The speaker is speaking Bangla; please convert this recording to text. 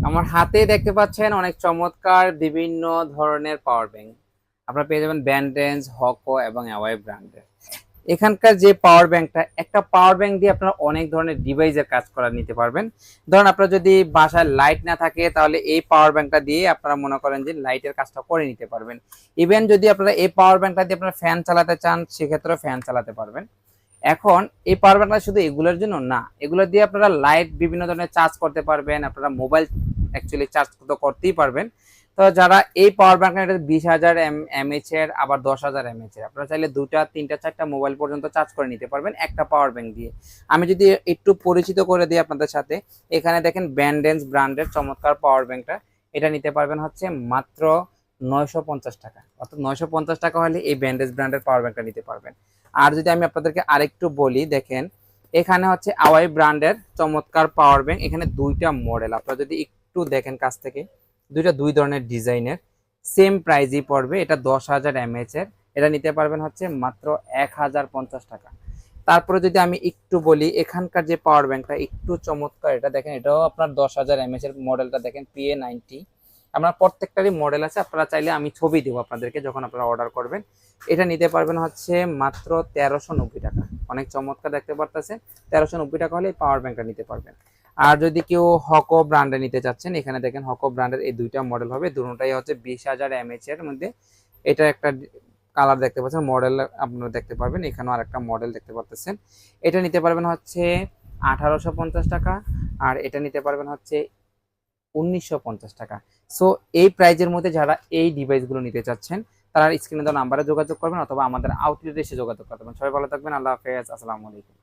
আমার হাতে দেখতে পাচ্ছেন অনেক চমৎকার বিভিন্ন ধরনের পাওয়ার ব্যাংক। আপনারা পেয়ে যাবেন ব্যান্ডেন্স, হকো এবং অ্যাওয়াই ব্র্যান্ডের। এখানকার যে পাওয়ার ব্যাংকটা, একটা পাওয়ার ব্যাংক দিয়ে আপনারা অনেক ধরনের ডিভাইসের কাজ করা নিতে পারবেন। ধরুন আপনার যদি বাসায় লাইট না থাকে তাহলে এই পাওয়ার ব্যাংকটা দিয়ে আপনারা মনে করেন যে লাইটের কাজটা করে নিতে পারবেন। ইভেন যদি আপনারা এই পাওয়ার ব্যাংকটা দিয়ে আপনারা ফ্যান চালাতে চান সেক্ষেত্রেও ফ্যান চালাতে পারবেন। এখন এই পাওয়ার ব্যাংকটা শুধু এগুলোর জন্য না, এগুলো দিয়ে আপনারা লাইট বিভিন্ন ধরনের চার্জ করতে পারবেন, আপনারা মোবাইল অ্যাকচুয়ালি চার্জ তো করতেই পারবেন। তো যারা এই পাওয়ার ব্যাংকটা, এটা 20,000 এমএএইচ এর, আবার 10,000 এমএএইচ এর, আপনারা চাইলে 2টা 3টা 4টা মোবাইল পর্যন্ত চার্জ করে নিতে পারবেন একটা পাওয়ার ব্যাংক দিয়ে। আমি যদি একটু পরিচিত করে দিই আপনাদের সাথে, এখানে দেখেন ব্যান্ডেন্স ব্র্যান্ডের চমৎকার পাওয়ার ব্যাংকটা, এটা নিতে পারবেন হচ্ছে মাত্র 950 টাকা। অর্থাৎ 950 টাকা হলে এই ব্যান্ডেজ ব্র্যান্ডের পাওয়ার ব্যাংকটা নিতে পারবেন। আর যদি আমি আপনাদেরকে আরেকটু বলি, দেখেন এখানে হচ্ছে আওয়াই ব্র্যান্ডের চমৎকার পাওয়ার ব্যাংক। এখানে 2টা মডেল, আপনারা যদি একটু দেখেন কাছ থেকে, দুই ধরনের ডিজাইনের, সেম প্রাইজই পড়বে। এটা 10,000 এমএএইচ এর, এটা নিতে পারবেন হচ্ছে মাত্র 1050 টাকা। তারপরে যদি আমি একটু বলি, এখানকার যে পাওয়ার ব্যাংকটা একটু চমৎকার, এটা দেখেন, এটাও আপনার 10,000 এমএএইচ এর, মডেলটা দেখেন PA90। আপনার প্রত্যেকটারই মডেল আছে, আপনারা চাইলে আমি ছবি দেবো আপনাদেরকে যখন আপনারা অর্ডার করবেন। এটা নিতে পারবেন হচ্ছে মাত্র 1390 টাকা। অনেক চমৎকার দেখতে পারতেছেন, 1390 টাকা হলে এই পাওয়ার ব্যাংকটা নিতে পারবেন। আর যদি কেউ হকো ব্র্যান্ডে নিতে চাচ্ছেন, এখানে দেখেন হকো ব্র্যান্ডের এই 2টা মডেল হবে, দুটোটাই হচ্ছে 20,000 এমএএইচ এর মধ্যে। এটা একটা কালার দেখতে পাচ্ছেন, মডেল আপনারা দেখতে পারবেন, এখানেও আরেকটা মডেল দেখতে পাচ্ছেন। এটা নিতে পারবেন হচ্ছে 1850 টাকা, আর এটা নিতে পারবেন হচ্ছে 1950 টাকা। সো এই প্রাইজের মধ্যে যারা এই ডিভাইসগুলো নিতে চাচ্ছেন, তারা স্ক্রিনে দেওয়া নাম্বারে যোগাযোগ করবেন অথবা আমাদের আউটলেটে এসে যোগাযোগ করতে পারেন। সবাই ভালো থাকবেন, আল্লাহ হাফেজ, আসসালামু আলাইকুম।